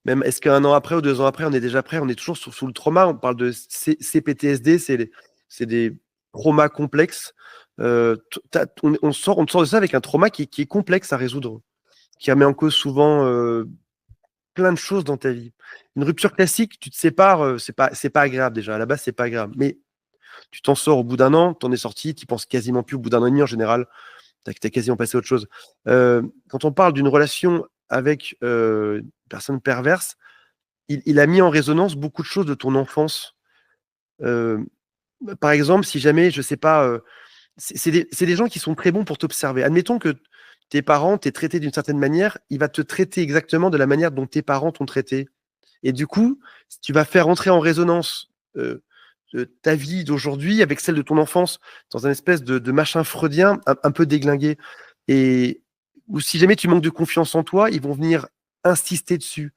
Même est-ce qu'1 an après ou 2 ans après, on est déjà prêt? On est toujours sous le trauma. On parle de CPTSD, c'est des traumas complexes. On sort de ça avec un trauma qui est complexe à résoudre, qui remet en cause souvent plein de choses dans ta vie. Une rupture classique, tu te sépares, c'est pas agréable déjà. À la base, c'est pas agréable. Mais tu t'en sors au bout d'un an, t'en es sorti, tu penses quasiment plus au bout d'un an et demi en général. T'as quasiment passé à autre chose. Quand on parle d'une relation avec une personne perverse, il a mis en résonance beaucoup de choses de ton enfance. Euh, Par exemple, si jamais, je sais pas, c'est des gens qui sont très bons pour t'observer. Admettons que tes parents t'aient traité d'une certaine manière, il va te traiter exactement de la manière dont tes parents t'ont traité. Et du coup, tu vas faire entrer en résonance ta vie d'aujourd'hui avec celle de ton enfance dans un espèce de machin freudien un peu déglingué. Et ou si jamais tu manques de confiance en toi, ils vont venir insister dessus.